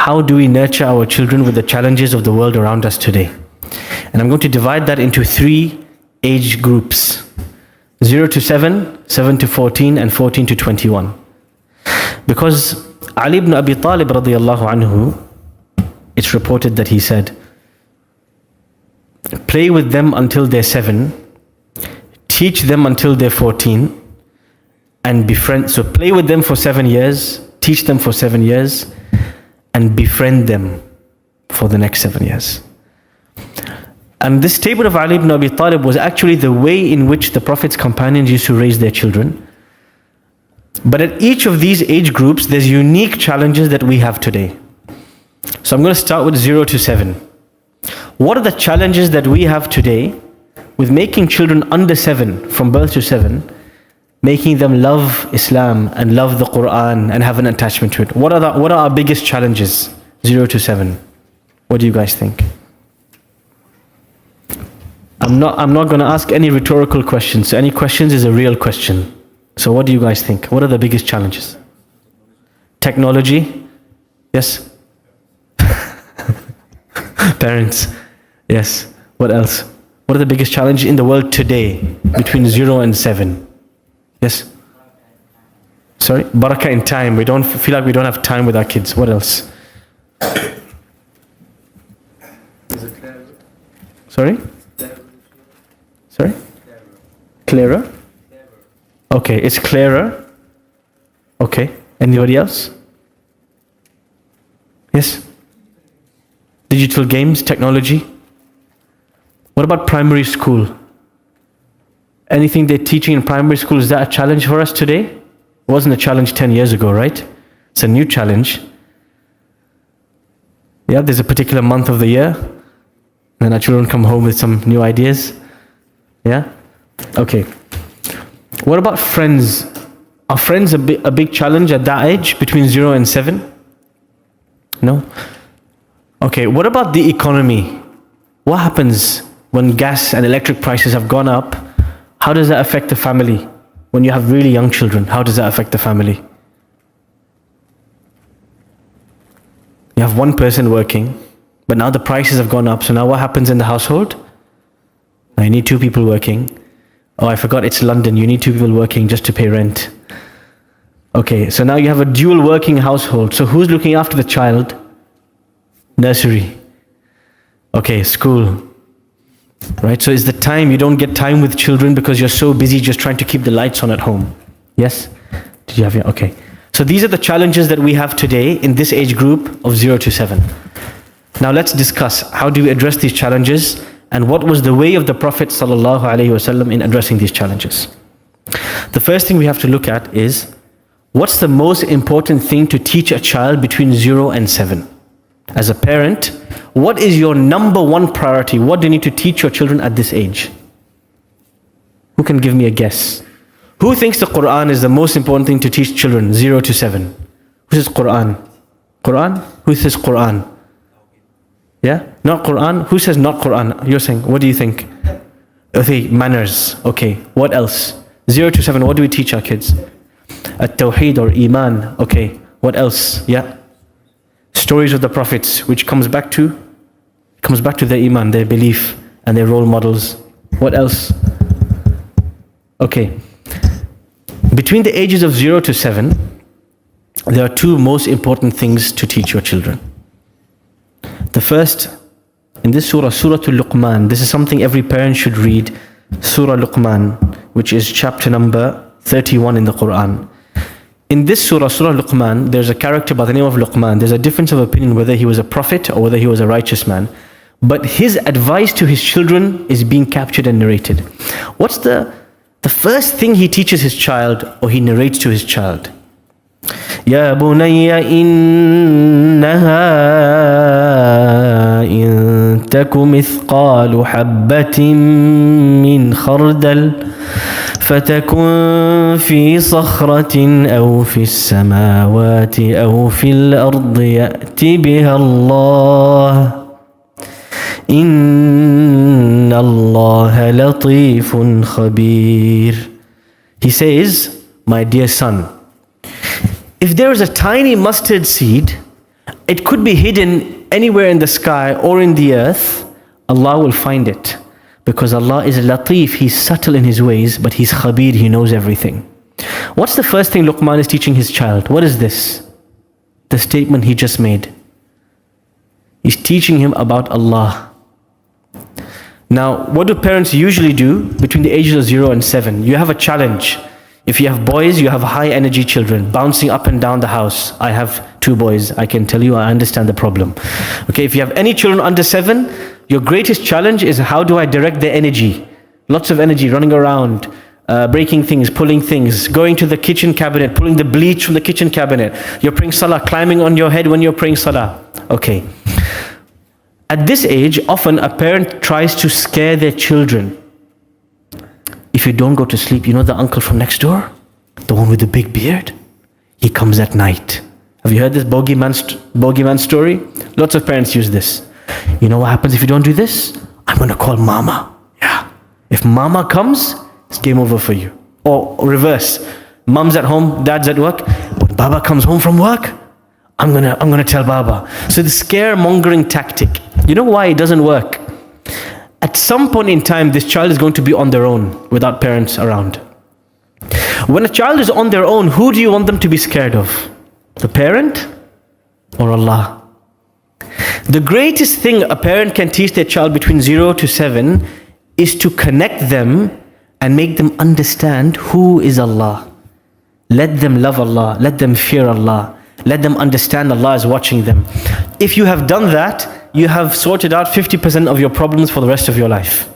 how do we nurture our children with the challenges of the world around us today? And I'm going to divide that into 3 age groups: 0 to 7, 7 to 14, and 14 to 21. Because Ali ibn Abi Talib radiyallahu anhu, it's reported that he said, play with them until they're 7, teach them until they're 14, and befriend. So play with them for 7 years, teach them for 7 years, and befriend them for the next 7 years. And this statement of Ali ibn Abi Talib was actually the way in which the Prophet's companions used to raise their children. But at each of these age groups, there's unique challenges that we have today. So I'm going to start with 0 to 7. What are the challenges that we have today with making children under 7, from birth to 7, making them love Islam and love the Quran and have an attachment to it? What are our biggest challenges, 0 to 7? What do you guys think? I'm not going to ask any rhetorical questions. So any questions is a real question. So what do you guys think? What are the biggest challenges? Technology? Yes? Parents? Yes. What else? What are the biggest challenges in the world today between 0 and 7? Yes? Sorry? Barakah in time. We don't feel like we don't have time with our kids. What else? Sorry? Sorry? Clearer? Okay, it's clearer. Okay. Anybody else? Yes? Digital games, technology? What about primary school? Anything they're teaching in primary school, is that a challenge for us today? It wasn't a challenge 10 years ago, right? It's a new challenge. Yeah, there's a particular month of the year, and our children come home with some new ideas. Yeah? Okay. What about friends? Are friends a big challenge at that age, between 0 and 7? No? Okay, what about the economy? What happens when gas and electric prices have gone up? How does that affect the family? When you have really young children, how does that affect the family? You have one person working, but now the prices have gone up, so now what happens in the household? Now you need 2 people working. Oh, I forgot it's London, you need 2 people working just to pay rent. Okay, so now you have a dual working household. So who's looking after the child? Nursery. Okay, school. Right, so it's the time, you don't get time with children because you're so busy just trying to keep the lights on at home. Yes? Did you have your, okay. So these are the challenges that we have today in this age group of 0 to 7. Now let's discuss, how do we address these challenges, and what was the way of the Prophet ﷺ in addressing these challenges? The first thing we have to look at is, what's the most important thing to teach a child between 0 and 7? As a parent, what is your number one priority? What do you need to teach your children at this age? Who can give me a guess? Who thinks the Quran is the most important thing to teach children 0 to 7? Who says Quran? Quran? Who says Quran? Yeah? Not Quran? Who says not Quran? You're saying, what do you think? Okay, manners. Okay, what else? 0 to 7, what do we teach our kids? At-Tawheed or Iman. Okay, what else? Yeah? Stories of the prophets, which comes back to their Iman, their belief, and their role models. What else? Okay. Between the ages of 0 to 7, there are 2 most important things to teach your children. The first, in this surah, Surah Al-Luqman, this is something every parent should read, Surah Luqman, which is chapter number 31 in the Quran. In this surah, Surah Luqman, there's a character by the name of Luqman. There's a difference of opinion whether he was a prophet or whether he was a righteous man. But his advice to his children is being captured and narrated. What's the first thing he teaches his child, or he narrates to his child? يا بني إنها إن تك مثقال حبة من خردل فتكن في صخرة أو في السماوات أو في الأرض يأت بها الله إن الله لطيف خبير. He says, my dear son, if there is a tiny mustard seed, It could be hidden anywhere in the sky or in the earth. Allah will find it. Because Allah is Latif, He's subtle in His ways, but He's Khabir, He knows everything. What's the first thing Luqman is teaching his child? What is this? The statement he just made. He's teaching him about Allah. Now, what do parents usually do between the ages of 0 and 7? You have a challenge. If you have boys, you have high energy children bouncing up and down the house. I have 2 boys. I can tell you, I understand the problem. Okay, if you have any children under 7, your greatest challenge is how do I direct their energy? Lots of energy running around, breaking things, pulling things, going to the kitchen cabinet, pulling the bleach from the kitchen cabinet. You're praying salah, climbing on your head when you're praying salah. Okay. At this age, often a parent tries to scare their children. If you don't go to sleep, you know the uncle from next door? The one with the big beard? He comes at night. Have you heard this bogeyman story? Lots of parents use this. You know what happens if you don't do this? I'm going to call mama. Yeah. If mama comes, it's game over for you. Or reverse. Mom's at home, dad's at work. When Baba comes home from work, I'm gonna tell Baba. So the scaremongering tactic. You know why it doesn't work? At some point in time, this child is going to be on their own without parents around. When a child is on their own, who do you want them to be scared of? The parent or Allah? The greatest thing a parent can teach their child between 0 to 7 is to connect them and make them understand who is Allah. Let them love Allah. Let them fear Allah. Let them understand Allah is watching them. If you have done that, you have sorted out 50% of your problems for the rest of your life.